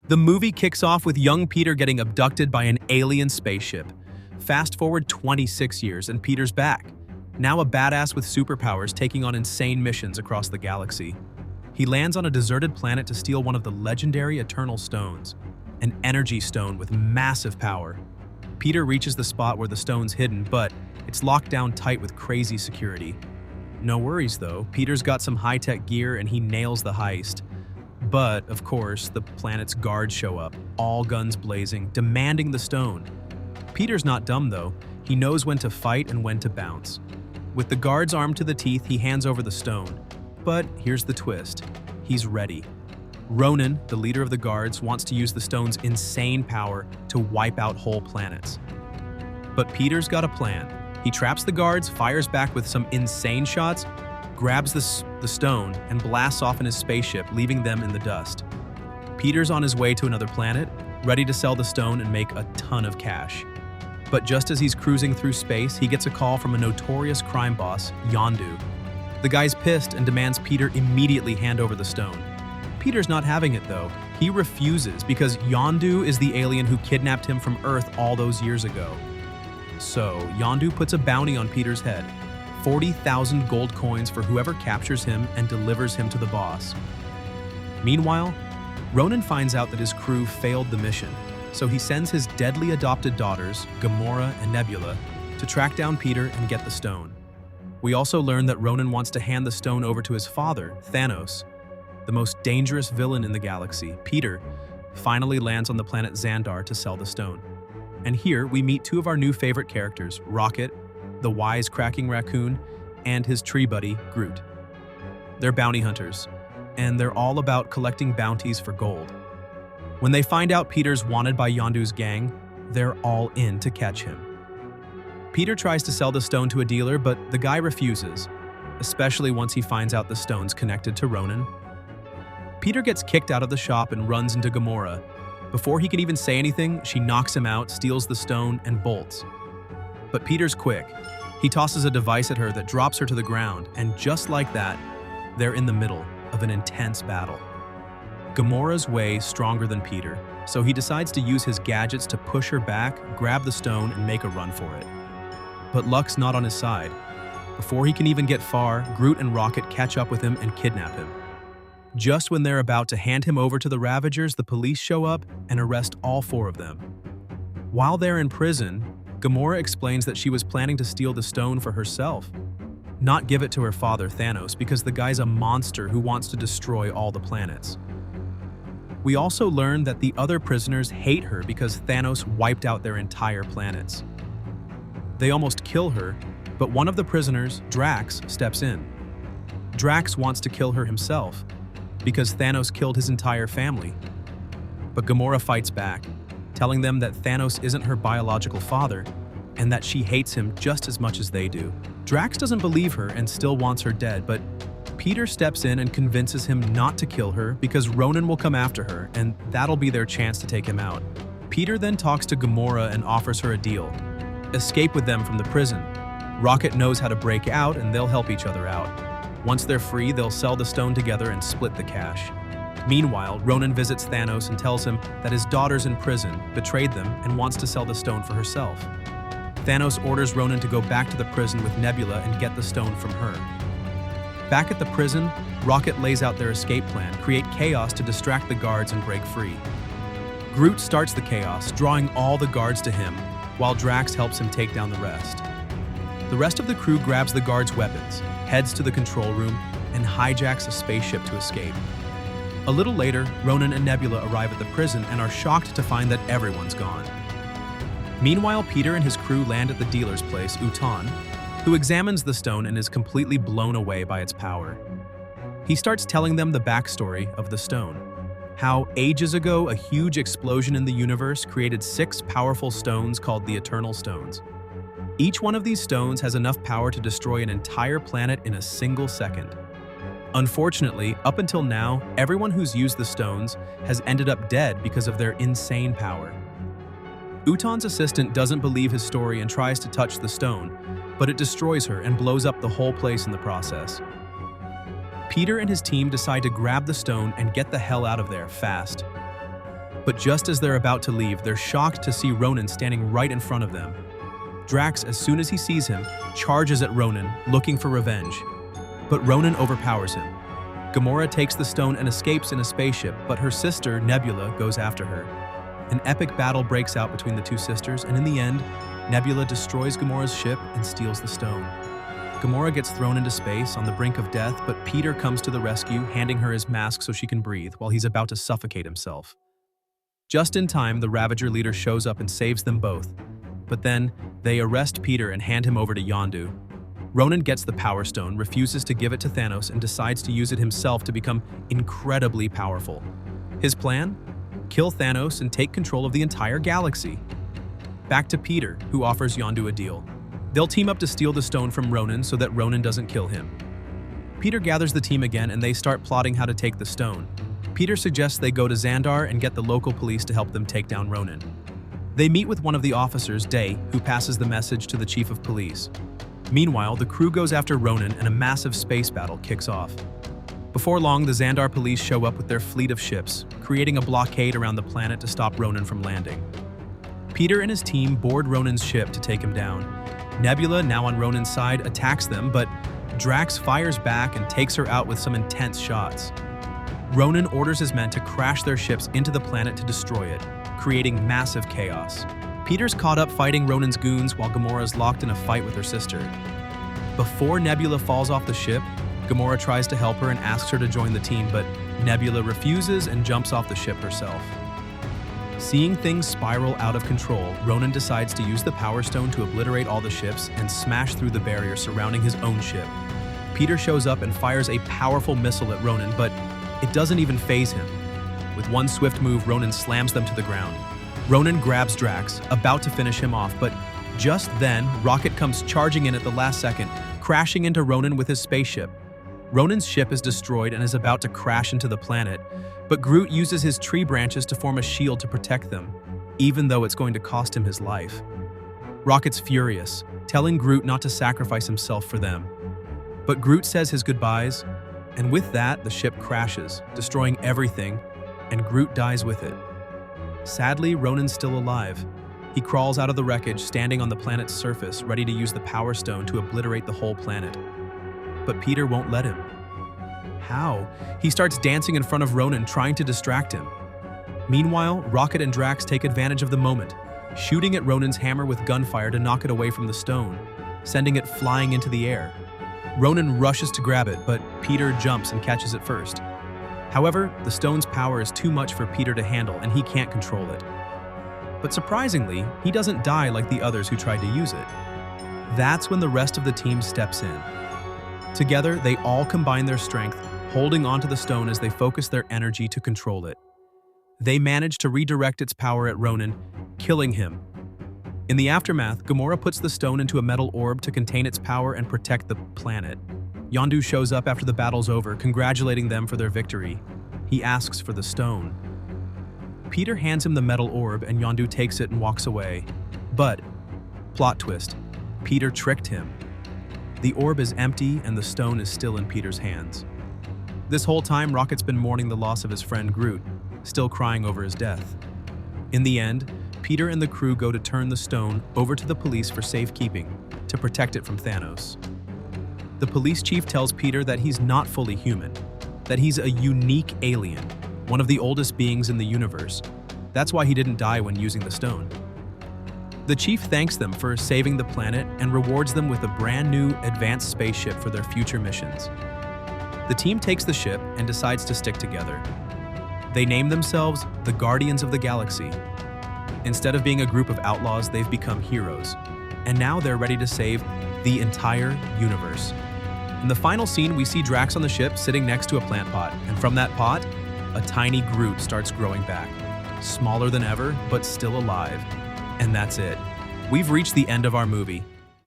The movie kicks off with young Peter getting abducted by an alien spaceship. Fast forward 26 years and Peter's back, now a badass with superpowers taking on insane missions across the galaxy. He lands on a deserted planet to steal one of the legendary Eternal Stones, an energy stone with massive power. Peter reaches the spot where the stone's hidden, but it's locked down tight with crazy security. No worries though, Peter's got some high-tech gear and he nails the heist. But, of course, the planet's guards show up, all guns blazing, demanding the stone. Peter's not dumb though, he knows when to fight and when to bounce. With the guards armed to the teeth, he hands over the stone. But here's the twist, he's ready. Ronan, the leader of the guards, wants to use the stone's insane power to wipe out whole planets. But Peter's got a plan. He traps the guards, fires back with some insane shots, grabs the stone, and blasts off in his spaceship, leaving them in the dust. Peter's on his way to another planet, ready to sell the stone and make a ton of cash. But just as he's cruising through space, he gets a call from a notorious crime boss, Yondu. The guy's pissed and demands Peter immediately hand over the stone. Peter's not having it though. He refuses because Yondu is the alien who kidnapped him from Earth all those years ago. So, Yondu puts a bounty on Peter's head, 40,000 gold coins for whoever captures him and delivers him to the boss. Meanwhile, Ronan finds out that his crew failed the mission, so he sends his deadly adopted daughters, Gamora and Nebula, to track down Peter and get the stone. We also learn that Ronan wants to hand the stone over to his father, Thanos. The most dangerous villain in the galaxy, Peter, finally lands on the planet Xandar to sell the stone. And here we meet two of our new favorite characters, Rocket, the wise-cracking raccoon, and his tree buddy, Groot. They're bounty hunters, and they're all about collecting bounties for gold. When they find out Peter's wanted by Yondu's gang, they're all in to catch him. Peter tries to sell the stone to a dealer, but the guy refuses, especially once he finds out the stone's connected to Ronan. Peter gets kicked out of the shop and runs into Gamora. Before he can even say anything, she knocks him out, steals the stone, and bolts. But Peter's quick. He tosses a device at her that drops her to the ground, and just like that, they're in the middle of an intense battle. Gamora's way stronger than Peter, so he decides to use his gadgets to push her back, grab the stone, and make a run for it. But luck's not on his side. Before he can even get far, Groot and Rocket catch up with him and kidnap him. Just when they're about to hand him over to the Ravagers, the police show up and arrest all four of them. While they're in prison, Gamora explains that she was planning to steal the stone for herself, not give it to her father, Thanos, because the guy's a monster who wants to destroy all the planets. We also learn that the other prisoners hate her because Thanos wiped out their entire planets. They almost kill her, but one of the prisoners, Drax, steps in. Drax wants to kill her himself, because Thanos killed his entire family. But Gamora fights back, telling them that Thanos isn't her biological father, and that she hates him just as much as they do. Drax doesn't believe her and still wants her dead, but Peter steps in and convinces him not to kill her because Ronan will come after her, and that'll be their chance to take him out. Peter then talks to Gamora and offers her a deal. Escape with them from the prison. Rocket knows how to break out and they'll help each other out. Once they're free, they'll sell the stone together and split the cash. Meanwhile, Ronan visits Thanos and tells him that his daughter's in prison, betrayed them, and wants to sell the stone for herself. Thanos orders Ronan to go back to the prison with Nebula and get the stone from her. Back at the prison, Rocket lays out their escape plan, create chaos to distract the guards and break free. Groot starts the chaos, drawing all the guards to him, while Drax helps him take down the rest. The rest of the crew grabs the guards' weapons, heads to the control room, and hijacks a spaceship to escape. A little later, Ronan and Nebula arrive at the prison and are shocked to find that everyone's gone. Meanwhile, Peter and his crew land at the dealer's place, Utan, who examines the stone and is completely blown away by its power. He starts telling them the backstory of the stone, how ages ago a huge explosion in the universe created 6 powerful stones called the Eternal Stones. Each one of these stones has enough power to destroy an entire planet in a single second. Unfortunately, up until now, everyone who's used the stones has ended up dead because of their insane power. Utan's assistant doesn't believe his story and tries to touch the stone, but it destroys her and blows up the whole place in the process. Peter and his team decide to grab the stone and get the hell out of there fast. But just as they're about to leave, they're shocked to see Ronan standing right in front of them. Drax, as soon as he sees him, charges at Ronan, looking for revenge. But Ronan overpowers him. Gamora takes the stone and escapes in a spaceship, but her sister, Nebula, goes after her. An epic battle breaks out between the two sisters, and in the end, Nebula destroys Gamora's ship and steals the stone. Gamora gets thrown into space on the brink of death, but Peter comes to the rescue, handing her his mask so she can breathe while he's about to suffocate himself. Just in time, the Ravager leader shows up and saves them both. But then, they arrest Peter and hand him over to Yondu. Ronan gets the Power Stone, refuses to give it to Thanos, and decides to use it himself to become incredibly powerful. His plan? Kill Thanos and take control of the entire galaxy. Back to Peter, who offers Yondu a deal. They'll team up to steal the stone from Ronan so that Ronan doesn't kill him. Peter gathers the team again and they start plotting how to take the stone. Peter suggests they go to Xandar and get the local police to help them take down Ronan. They meet with one of the officers, Day, who passes the message to the chief of police. Meanwhile, the crew goes after Ronan and a massive space battle kicks off. Before long, the Xandar police show up with their fleet of ships, creating a blockade around the planet to stop Ronan from landing. Peter and his team board Ronan's ship to take him down. Nebula, now on Ronan's side, attacks them, but Drax fires back and takes her out with some intense shots. Ronan orders his men to crash their ships into the planet to destroy it, creating massive chaos. Peter's caught up fighting Ronan's goons while Gamora's locked in a fight with her sister. Before Nebula falls off the ship, Gamora tries to help her and asks her to join the team, but Nebula refuses and jumps off the ship herself. Seeing things spiral out of control, Ronan decides to use the Power Stone to obliterate all the ships and smash through the barrier surrounding his own ship. Peter shows up and fires a powerful missile at Ronan, but it doesn't even faze him. With one swift move, Ronan slams them to the ground. Ronan grabs Drax, about to finish him off, but just then, Rocket comes charging in at the last second, crashing into Ronan with his spaceship. Ronan's ship is destroyed and is about to crash into the planet, but Groot uses his tree branches to form a shield to protect them, even though it's going to cost him his life. Rocket's furious, telling Groot not to sacrifice himself for them. But Groot says his goodbyes, and with that, the ship crashes, destroying everything, and Groot dies with it. Sadly, Ronan's still alive. He crawls out of the wreckage, standing on the planet's surface, ready to use the Power Stone to obliterate the whole planet. But Peter won't let him. How? He starts dancing in front of Ronan, trying to distract him. Meanwhile, Rocket and Drax take advantage of the moment, shooting at Ronan's hammer with gunfire to knock it away from the stone, sending it flying into the air. Ronan rushes to grab it, but Peter jumps and catches it first. However, the stone's power is too much for Peter to handle, and he can't control it. But surprisingly, he doesn't die like the others who tried to use it. That's when the rest of the team steps in. Together, they all combine their strength, holding onto the stone as they focus their energy to control it. They manage to redirect its power at Ronan, killing him. In the aftermath, Gamora puts the stone into a metal orb to contain its power and protect the planet. Yondu shows up after the battle's over, congratulating them for their victory. He asks for the stone. Peter hands him the metal orb and Yondu takes it and walks away. But, plot twist, Peter tricked him. The orb is empty and the stone is still in Peter's hands. This whole time, Rocket's been mourning the loss of his friend Groot, still crying over his death. In the end, Peter and the crew go to turn the stone over to the police for safekeeping, to protect it from Thanos. The police chief tells Peter that he's not fully human, that he's a unique alien, one of the oldest beings in the universe. That's why he didn't die when using the stone. The chief thanks them for saving the planet and rewards them with a brand new advanced spaceship for their future missions. The team takes the ship and decides to stick together. They name themselves the Guardians of the Galaxy. Instead of being a group of outlaws, they've become heroes. And now they're ready to save the entire universe. In the final scene, we see Drax on the ship sitting next to a plant pot, and from that pot, a tiny Groot starts growing back. Smaller than ever, but still alive. And that's it. We've reached the end of our movie.